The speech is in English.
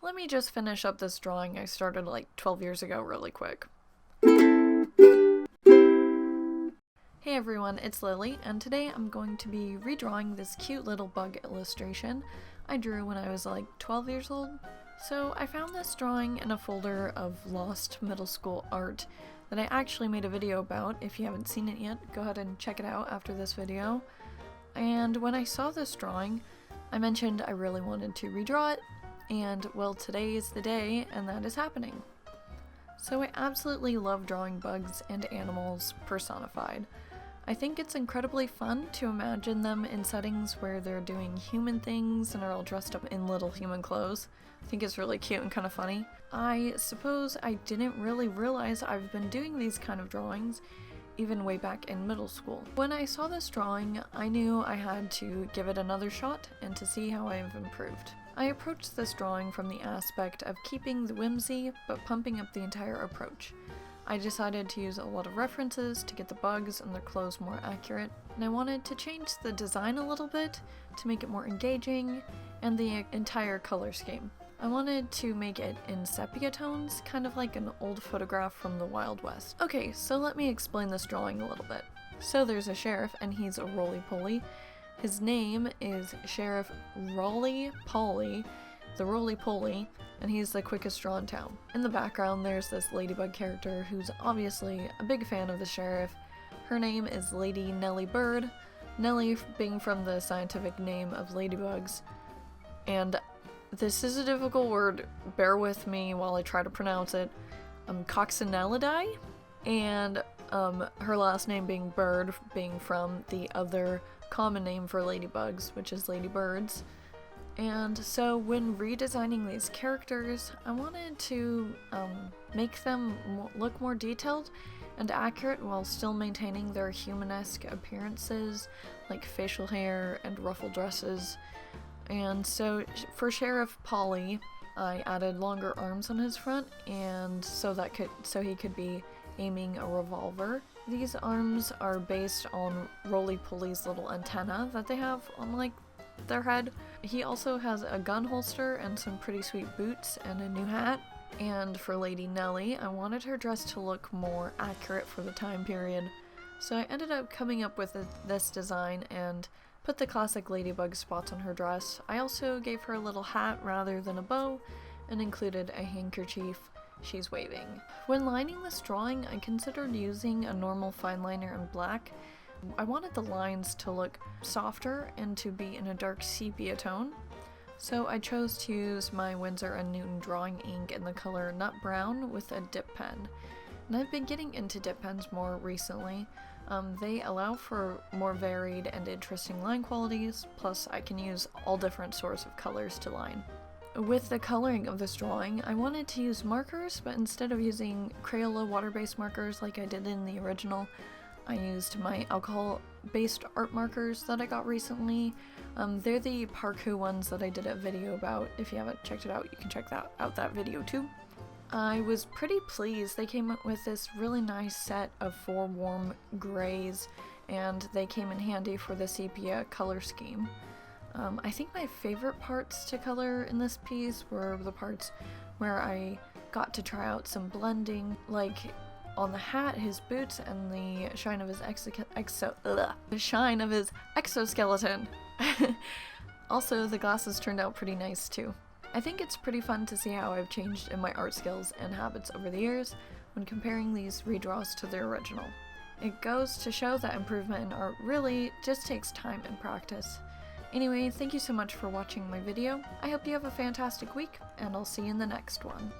Let me just finish up this drawing I started like 12 years ago really quick. Hey everyone, it's Lily, and today I'm going to be redrawing this cute little bug illustration I drew when I was like 12 years old. So I found this drawing in a folder of lost middle school art that I actually made a video about. If you haven't seen it yet, go ahead and check it out after this video. And when I saw this drawing, I mentioned I really wanted to redraw it, and well, today is the day, and that is happening. So I absolutely love drawing bugs and animals personified. I think it's incredibly fun to imagine them in settings where they're doing human things and are all dressed up in little human clothes. I think it's really cute and kind of funny. I suppose I didn't really realize I've been doing these kind of drawings even way back in middle school. When I saw this drawing, I knew I had to give it another shot and to see how I've improved. I approached this drawing from the aspect of keeping the whimsy but pumping up the entire approach. I decided to use a lot of references to get the bugs and their clothes more accurate, and I wanted to change the design a little bit to make it more engaging and the entire color scheme. I wanted to make it in sepia tones, kind of like an old photograph from the Wild West. Okay, so let me explain this drawing a little bit. So there's a sheriff and he's a roly-poly. His name is Sheriff Roly-Poly, the roly-poly, and he's the quickest draw in town. In the background there's this ladybug character who's obviously a big fan of the sheriff. Her name is Lady Nellie Bird, Nellie being from the scientific name of ladybugs. And this is a difficult word, bear with me while I try to pronounce it. Coccinellidae, and her last name being Bird, being from the other common name for ladybugs, which is ladybirds. And so when redesigning these characters, I wanted to make them look more detailed and accurate while still maintaining their human-esque appearances, like facial hair and ruffled dresses. And so for Sheriff Polly, I added longer arms on his front, and so he could be aiming a revolver. These arms are based on Roly-Poly's little antenna that they have on like their head. He also has a gun holster and some pretty sweet boots and a new hat. And for Lady Nellie, I wanted her dress to look more accurate for the time period. So I ended up coming up with this design and put the classic ladybug spots on her dress. I also gave her a little hat rather than a bow and included a handkerchief she's waving. When lining this drawing, I considered using a normal fine liner in black. I wanted the lines to look softer and to be in a dark sepia tone, so I chose to use my Winsor & Newton drawing ink in the color Nut Brown with a dip pen. And I've been getting into dip pens more recently. They allow for more varied and interesting line qualities, plus I can use all different sorts of colors to line. With the coloring of this drawing, I wanted to use markers, but instead of using Crayola water-based markers like I did in the original, I used my alcohol-based art markers that I got recently. They're the Parkoo ones that I did a video about. If you haven't checked it out, you can check out that video too. I was pretty pleased. They came up with this really nice set of 4 warm grays, and they came in handy for the sepia color scheme. I think my favorite parts to color in this piece were the parts where I got to try out some blending, like on the hat, his boots, and the shine of his exoskeleton. Also, the glasses turned out pretty nice too. I think it's pretty fun to see how I've changed in my art skills and habits over the years when comparing these redraws to the original. It goes to show that improvement in art really just takes time and practice. Anyway, thank you so much for watching my video. I hope you have a fantastic week, and I'll see you in the next one.